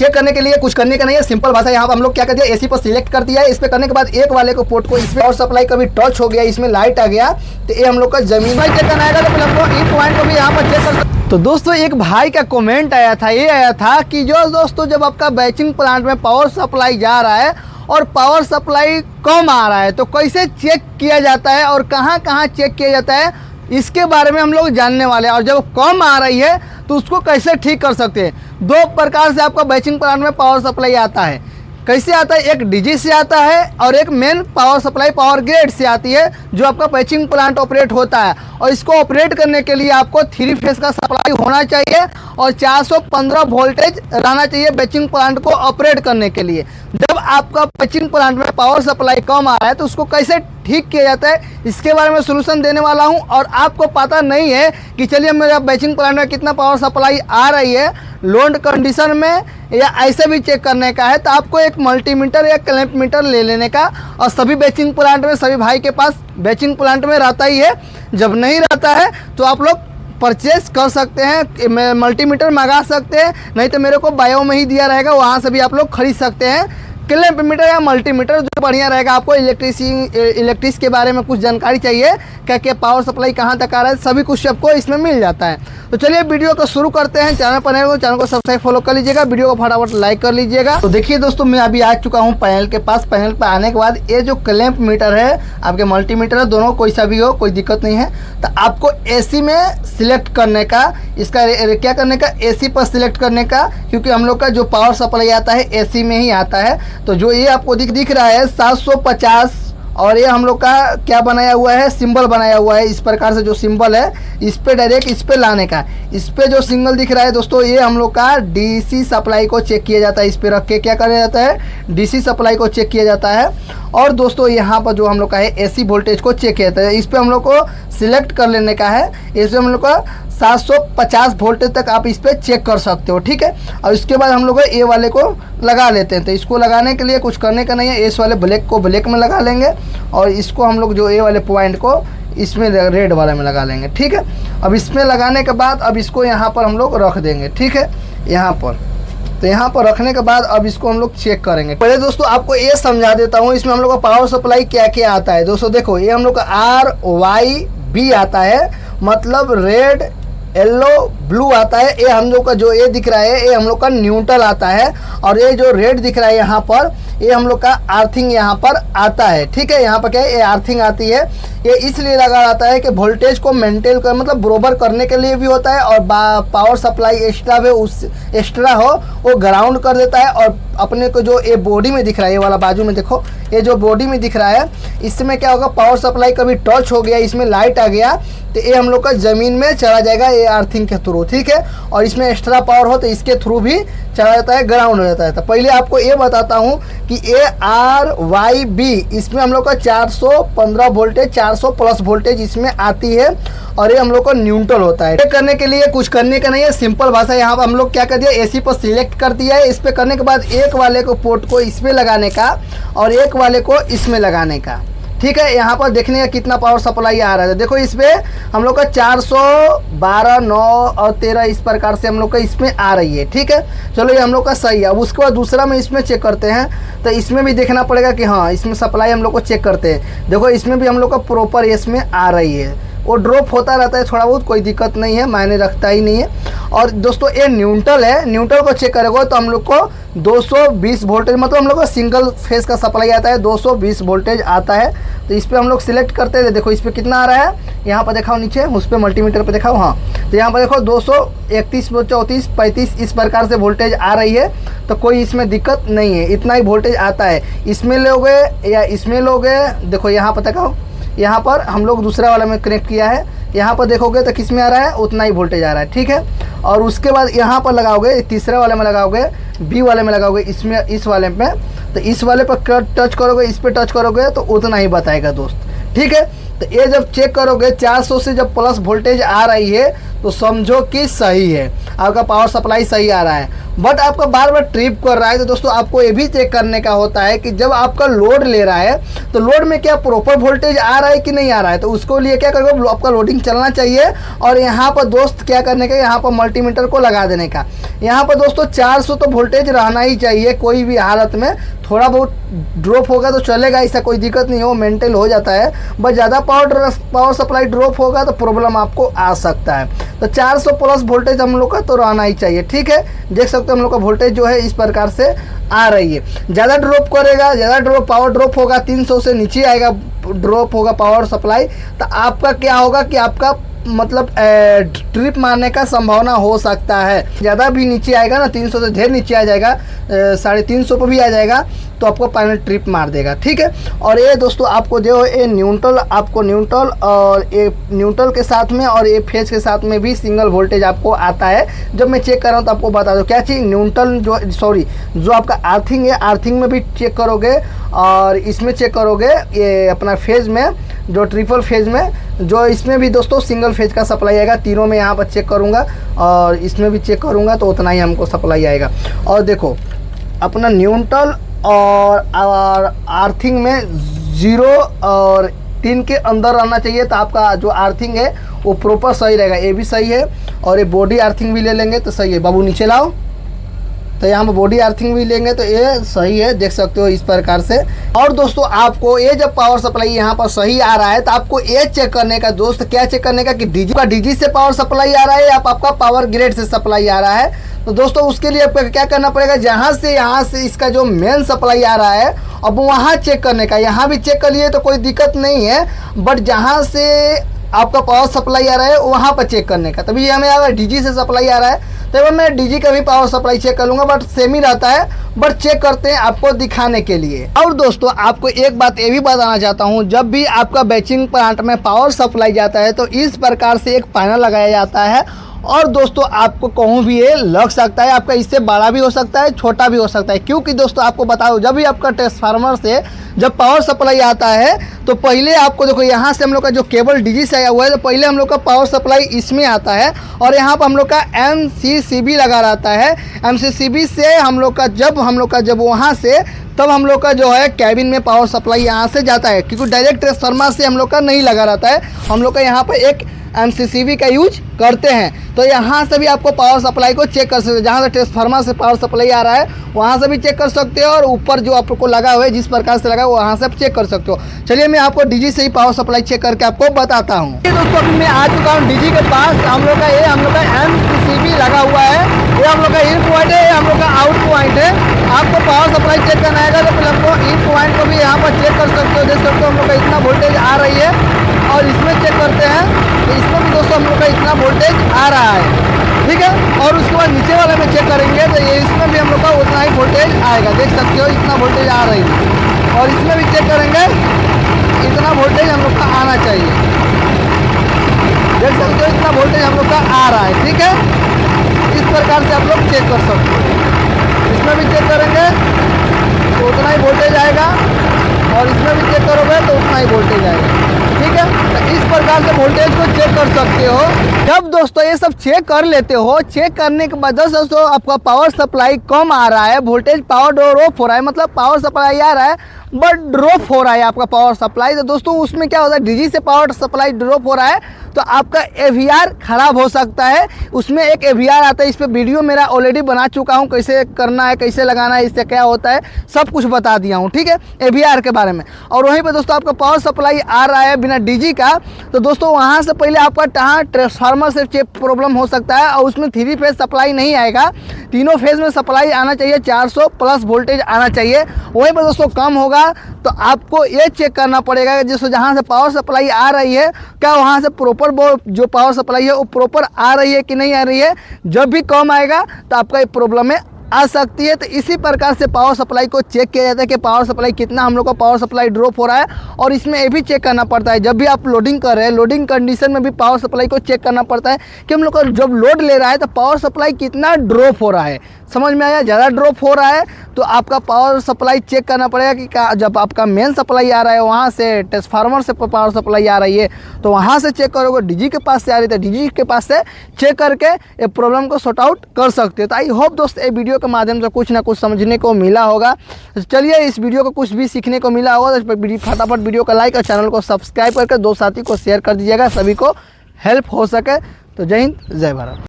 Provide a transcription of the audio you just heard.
Check करने के लिए कुछ करने का नहीं है, सिंपल भाषा यहाँ पर हम लोग क्या कर दिया, एसी पर सिलेक्ट कर दिया है। इस पे करने के बाद एक वाले को पोर्ट को इसमें और सप्लाई कभी टच हो गया, इसमें लाइट आ गया, तो ये हम लोग का जमीन में चेक करना आएगा। तो फिर हम लोग ई पॉइंट को भी यहाँ पर चेक कर। तो दोस्तों एक भाई का कमेंट आया था, ये आया था कि जो दोस्तों जब आपका बैचिंग प्लांट में पावर सप्लाई जा रहा है और पावर सप्लाई कम आ रहा है तो कैसे चेक किया जाता है और कहाँ कहाँ चेक किया जाता है, इसके बारे में हम लोग जानने वाले हैं। और जब कम आ रही है तो उसको कैसे ठीक कर सकते हैं। दो प्रकार से आपका बैचिंग प्लांट में पावर सप्लाई आता है। कैसे आता है, एक डीजी से आता है और एक main power supply power grid से आती है जो आपका बैचिंग प्लांट ऑपरेट होता है। और इसको ऑपरेट करने के लिए आपको 3 फेज का सप्लाई होना चाहिए और 415 वोल्टेज रहना चाहिए बैचिंग प्लांट को ऑपरेट करने के लिए। जब आपका बैचिंग प्लांट में पावर सप्लाई कम आ रहा है तो उसको कैसे ठीक किया जाता है, इसके बारे में सोल्यूशन देने वाला हूं। और आपको पता नहीं है कि चलिए मेरा बैचिंग प्लांट में कितना पावर सप्लाई आ रही है, लोड कंडीशन में या ऐसे भी चेक करने का है, तो आपको एक मल्टीमीटर या क्लैंप मीटर ले लेने का। और सभी बैचिंग प्लांट में, सभी भाई के पास बैचिंग प्लांट में रहता ही है। जब नहीं रहता है तो आप लोग परचेस कर सकते हैं, मल्टीमीटर मंगा सकते हैं, नहीं तो मेरे को बायो में ही दिया रहेगा, वहाँ से भी आप लोग खरीद सकते हैं। क्लैंप मीटर या मल्टीमीटर जो बढ़िया रहेगा। आपको इलेक्ट्रिक के बारे में कुछ जानकारी चाहिए, क्या क्या पावर सप्लाई कहाँ तक आ रहा है, सभी कुछ आपको इसमें मिल जाता है। तो चलिए वीडियो को शुरू करते हैं। चैनल पर नए हो चैनल को सब्सक्राइब फॉलो कर लीजिएगा, वीडियो को फटाफट लाइक कर लीजिएगा। तो देखिए दोस्तों मैं अभी आ चुका हूँ पैनल के पास। पैनल पर आने के बाद ये जो क्लैंप मीटर है, आपके मल्टीमीटर है, दोनों कोई सा भी हो कोई दिक्कत नहीं है। तो आपको एसी में सिलेक्ट करने का, इसका क्या करने का, एसी पर सिलेक्ट करने का, क्योंकि हम लोग का जो पावर सप्लाई आता है एसी में ही आता है। तो जो ये आपको दिख रहा है 750 और ये हम लोग का क्या बनाया हुआ है, सिंबल बनाया हुआ है। इस प्रकार से जो सिंबल है इस पे डायरेक्ट इस पे लाने का। इस पे जो सिंगल दिख रहा है दोस्तों, ये हम लोग का डीसी सप्लाई को चेक किया जाता है। इस पे रख के क्या किया जाता है, डीसी सप्लाई को चेक किया जाता है। और दोस्तों यहाँ पर जो हम लोग का है एसी वोल्टेज को चेक किया जाता है। इस पे हम लोग को सिलेक्ट कर लेने का है। इसमें हम लोग का 750 वोल्टेज तक आप इस पे चेक कर सकते हो, ठीक है। और इसके बाद हम लोग ए वाले को लगा लेते हैं। तो इसको लगाने के लिए कुछ करने का नहीं है, इस वाले ब्लैक को ब्लैक में लगा लेंगे और इसको हम लोग जो ए वाले पॉइंट को इसमें रेड वाले में लगा लेंगे, ठीक है। अब इसमें लगाने के बाद अब इसको यहाँ पर हम लोग रख देंगे, ठीक है, यहाँ पर। तो यहाँ पर रखने के बाद अब इसको हम लोग चेक करेंगे। पहले दोस्तों आपको ये समझा देता हूँ इसमें हम लोग का पावर सप्लाई क्या क्या आता है। दोस्तों देखो ये हम लोग का RYB आता है, मतलब रेड येलो ब्लू आता है। ये हम लोग का जो ये दिख रहा है ये हम लोग का न्यूट्रल आता है। और ये जो रेड दिख रहा है यहाँ पर, ये हम लोग का अर्थिंग यहाँ पर आता है, ठीक है। यहाँ पर क्या है, ये अर्थिंग आती है। ये इसलिए लगा रहता है कि वोल्टेज को मेंटेन कर, मतलब बरोबर करने के लिए भी होता है। और पावर सप्लाई एक्स्ट्रा हो, उस एक्स्ट्रा हो वो ग्राउंड कर देता है। और अपने को जो ये बॉडी में दिख रहा है, ये वाला बाजू में देखो, ये जो बॉडी में दिख रहा है, इसमें क्या होगा, पावर सप्लाई कभी टच हो गया, इसमें लाइट आ गया, तो ये हम लोग का ज़मीन में चला जाएगा ये अर्थिंग के थ्रू, ठीक है। और इसमें एक्स्ट्रा पावर हो तो इसके थ्रू भी चला जाता है, ग्राउंड हो जाता है। तो पहले आपको ये बताता हूँ कि ये RYB इसमें हम लोग का 415 वोल्टेज, 400 प्लस वोल्टेज इसमें आती है। और ये हम लोग का न्यूट्रल होता है। चेक करने के लिए कुछ करने का नहीं है, सिंपल भाषा यहाँ पर हम लोग क्या कर दिया, एसी पर सिलेक्ट कर दिया है। इस पे करने के बाद एक वाले को पोर्ट को इसमें लगाने का और एक वाले को इसमें लगाने का, ठीक है। यहाँ पर देखने का कितना पावर सप्लाई आ रहा है। देखो इसमें हम लोग का 412, 9 और 13 इस प्रकार से हम लोग का इसमें आ रही है, ठीक है। चलो ये हम लोग का सही है। अब उसके बाद दूसरा में इसमें चेक करते हैं, तो इसमें भी देखना पड़ेगा कि हाँ इसमें सप्लाई हम लोग को चेक करते हैं। देखो इसमें भी हम लोग का प्रॉपर इसमें आ रही है। वो ड्रॉप होता रहता है थोड़ा बहुत, कोई दिक्कत नहीं है, मायने रखता ही नहीं है। और दोस्तों ये न्यूट्रल है, न्यूट्रल को चेक करेगा तो हम लोग को 220 वोल्टेज, मतलब हम लोग का सिंगल फेस का सप्लाई आता है, 220 वोल्टेज आता है। तो इस पर हम लोग सिलेक्ट करते हैं। देखो इस पर कितना आ रहा है, यहाँ पर दिखाओ नीचे, उस पर मल्टीमीटर पे दिखाओ, हाँ। तो यहाँ पर देखो 231, 34, 35 इस प्रकार से वोल्टेज आ रही है। तो कोई इसमें दिक्कत नहीं है, इतना ही वोल्टेज आता है। इसमें लोगे या इसमें लोगे, देखो यहाँ पर दिखाओ, यहाँ पर हम लोग दूसरा वाला में कनेक्ट किया है। यहाँ पर देखोगे तो किस में आ रहा है, उतना ही वोल्टेज आ रहा है, ठीक है। और उसके बाद यहाँ पर लगाओगे, तीसरे वाले में लगाओगे, बी वाले में लगाओगे, इसमें इस वाले में, तो इस वाले पर टच करोगे, इस पर टच करोगे तो उतना ही बताएगा दोस्त, ठीक है। तो ये जब चेक करोगे 400 से जब प्लस वोल्टेज आ रही है तो समझो कि सही है, आपका पावर सप्लाई सही आ रहा है। बट आपका बार बार ट्रिप कर रहा है तो दोस्तों आपको ये भी चेक करने का होता है कि जब आपका लोड ले रहा है तो लोड में क्या प्रॉपर वोल्टेज आ रहा है कि नहीं आ रहा है। तो उसको लिए क्या करोगे, आपका लोडिंग चलना चाहिए और यहाँ पर दोस्त क्या करने का, यहाँ पर मल्टीमीटर को लगा देने का। यहाँ पर दोस्तों 400 तो वोल्टेज रहना ही चाहिए कोई भी हालत में। थोड़ा बहुत ड्रॉप होगा तो चलेगा, ऐसा कोई दिक्कत नहीं हो, मेंटेन हो जाता है। बट ज़्यादा पावर सप्लाई ड्रॉप होगा तो प्रॉब्लम आपको आ सकता है। तो 400 प्लस वोल्टेज हम लोग का तो रहना ही चाहिए। ठीक है, देख सकते हो हम लोग का वोल्टेज जो है इस प्रकार से आ रही है। ज़्यादा ड्रॉप करेगा, ज़्यादा पावर ड्रॉप होगा, 300 से नीचे आएगा ड्रॉप होगा पावर सप्लाई, तो आपका क्या होगा कि आपका मतलब ट्रिप मारने का संभावना हो सकता है। ज़्यादा भी नीचे आएगा ना, 300 से ढेर नीचे आ जाएगा, 350 पर भी आ जाएगा तो आपको पैनल ट्रिप मार देगा। ठीक है, और ये दोस्तों आपको जो ये न्यूट्रल, आपको न्यूट्रल और ये न्यूट्रल के साथ में और ये फेज के साथ में भी सिंगल वोल्टेज आपको आता है। जब मैं चेक कर रहा हूँ तो आपको बता दो क्या चीज़, न्यूट्रल जो आपका आर्थिंग है, आर्थिंग में भी चेक करोगे और इसमें चेक करोगे, ये अपना फेज में जो ट्रिपल फेज में जो इसमें भी दोस्तों सिंगल फेज का सप्लाई आएगा। तीनों में यहाँ पर चेक करूँगा और इसमें भी चेक करूँगा तो उतना ही हमको सप्लाई आएगा। और देखो अपना न्यूट्रल और आर्थिंग में 0 और 3 के अंदर रहना चाहिए तो आपका जो आर्थिंग है वो प्रॉपर सही रहेगा। ये भी सही है और ये बॉडी आर्थिंग भी ले लेंगे तो सही है। बाबू नीचे लाओ, तो यहाँ पर बॉडी अर्थिंग भी लेंगे तो ये सही है, देख सकते हो इस प्रकार से। और दोस्तों आपको ये जब पावर सप्लाई यहाँ पर सही आ रहा है तो आपको ये चेक करने का दोस्त, क्या चेक करने का कि डीजी से पावर सप्लाई आ रहा है या आपका पावर ग्रिड से सप्लाई आ रहा है। तो दोस्तों उसके लिए आपको क्या करना पड़ेगा, जहाँ से इसका जो मेन सप्लाई आ रहा है अब वहाँ चेक करने का। यहाँ भी चेक कर लिए तो कोई दिक्कत नहीं है, बट जहाँ से आपका पावर सप्लाई आ रहा है वहाँ पर चेक करने का। तभी हमें अगर डीजी से सप्लाई आ रहा है तो मैं डीजी का भी पावर सप्लाई चेक कर लूँगा, बट सेम ही रहता है, बट चेक करते हैं आपको दिखाने के लिए। और दोस्तों आपको एक बात ये भी बताना चाहता हूँ, जब भी आपका बैचिंग प्लांट में पावर सप्लाई जाता है तो इस प्रकार से एक पैनल लगाया जाता है। और दोस्तों आपको कहूँ भी ये लग सकता है, आपका इससे बड़ा भी हो सकता है, छोटा भी हो सकता है। क्योंकि दोस्तों आपको बताओ, जब भी आपका ट्रांसफार्मर से जब पावर सप्लाई आता है तो पहले आपको देखो यहाँ से हम लोग का जो केबल डीजी से आया हुआ है तो पहले हम लोग का पावर सप्लाई इसमें आता है और यहाँ पर हम लोग का MCCB लगा रहता है। MCCB से हम लोग का जब वहाँ से तब हम लोग का जो है कैबिन में पावर सप्लाई यहाँ से जाता है, क्योंकि डायरेक्ट ट्रांसफार्मर से हम लोग का नहीं लगा रहता है। हम लोग का यहाँ पर एक MCCB का यूज करते हैं। तो यहाँ से भी आपको पावर सप्लाई को चेक कर सकते हो, जहाँ से ट्रांसफार्मर से पावर सप्लाई आ रहा है वहाँ से भी चेक कर सकते हो और ऊपर जो आपको लगा हुआ है जिस प्रकार से लगा वहाँ से आप चेक कर सकते हो। चलिए मैं आपको डीजी से ही पावर सप्लाई चेक करके आपको बताता हूँ। दोस्तों अभी मैं आ चुका हूँ डीजी के पास। हम लोग का MCCB लगा हुआ है, ये हम लोग का इन पॉइंट है, ये हम लोग का आउट पॉइंट है। आपको पावर सप्लाई चेक करना आएगा तो पहले हमको इन पॉइंट को भी यहाँ पर चेक कर सकते हो। देख सकते हो हम लोग का इतना वोल्टेज आ रही है और इसमें चेक करते हैं तो इसमें भी दोस्तों हम लोग का इतना वोल्टेज आ रहा है। ठीक है, और उसके बाद नीचे वाले में चेक करेंगे तो ये इसमें भी हम लोग का उतना ही वोल्टेज आएगा। देख सकते हो इतना वोल्टेज आ रही है और इसमें भी चेक करेंगे इतना वोल्टेज हम लोग का आना चाहिए। देख सकते हो इतना वोल्टेज हम लोग का आ रहा है। ठीक है, इस प्रकार से आप लोग चेक कर सकते हो। इसमें भी चेक करेंगे तो उतना ही वोल्टेज आएगा और इसमें भी चेक करोगे तो उतना ही वोल्टेज आएगा। ठीक है, तो इस प्रकार से वोल्टेज को चेक कर सकते हो। जब दोस्तों ये सब चेक कर लेते हो, चेक करने के बाद दोस्तों आपका पावर सप्लाई कम आ रहा है, वोल्टेज पावर ड्रॉप हो रहा है, मतलब पावर सप्लाई आ रहा है बट ड्रॉप हो रहा है आपका पावर सप्लाई, तो दोस्तों उसमें क्या होता है, डीजी से पावर सप्लाई ड्रॉप हो रहा है तो आपका AVR खराब हो सकता है। उसमें एक AVR आता है, इस पर वीडियो मेरा ऑलरेडी बना चुका हूँ, कैसे करना है, कैसे लगाना है, इससे क्या होता है, सब कुछ बता दिया हूँ। ठीक है, AVR के बारे में। और वहीं पर दोस्तों आपका पावर सप्लाई आ रहा है बिना डीजी का, तो दोस्तों वहाँ से पहले आपका ट्रांसफार्मर से प्रॉब्लम हो सकता है और उसमें 3 फेज सप्लाई नहीं आएगा, तीनों फेज में सप्लाई आना चाहिए, 400 प्लस वोल्टेज आना चाहिए। वहीं पर दोस्तों कम होगा तो आपको ये चेक करना पड़ेगा कि जिसको जहाँ से पावर सप्लाई आ रही है क्या वहाँ से प्रॉपर जो पावर सप्लाई है वो प्रॉपर आ रही है कि नहीं आ रही है। जब भी कम आएगा तो आपका ये प्रॉब्लम में आ सकती है। तो इसी प्रकार से पावर सप्लाई को चेक किया जाता है कि पावर सप्लाई कितना हम लोग का पावर सप्लाई ड्रॉप हो रहा है। और इसमें ये भी चेक करना पड़ता है जब भी आप लोडिंग कर रहे हैं, लोडिंग कंडीशन में भी पावर सप्लाई को चेक करना पड़ता है कि हम लोग का जब लोड ले रहा है तो पावर सप्लाई कितना ड्रॉप हो रहा है। समझ में आया? ज़्यादा ड्रॉप हो रहा है तो आपका पावर सप्लाई चेक करना पड़ेगा कि जब आपका मेन सप्लाई आ रहा है वहाँ से, ट्रांसफार्मर से पावर सप्लाई आ रही है तो वहाँ से चेक करोगे, डीजी के पास से आ रही है तो डीजी के पास से चेक करके ये प्रॉब्लम को सॉर्ट आउट कर सकते हो। तो आई होप दोस्त ये वीडियो के माध्यम से कुछ ना कुछ समझने को मिला होगा। चलिए इस वीडियो को कुछ भी सीखने को मिला होगा तो फटाफट वीडियो को लाइक और चैनल को सब्सक्राइब करके दो साथी को शेयर कर दीजिएगा, सभी को हेल्प हो सके। तो जय हिंद, जय भारत।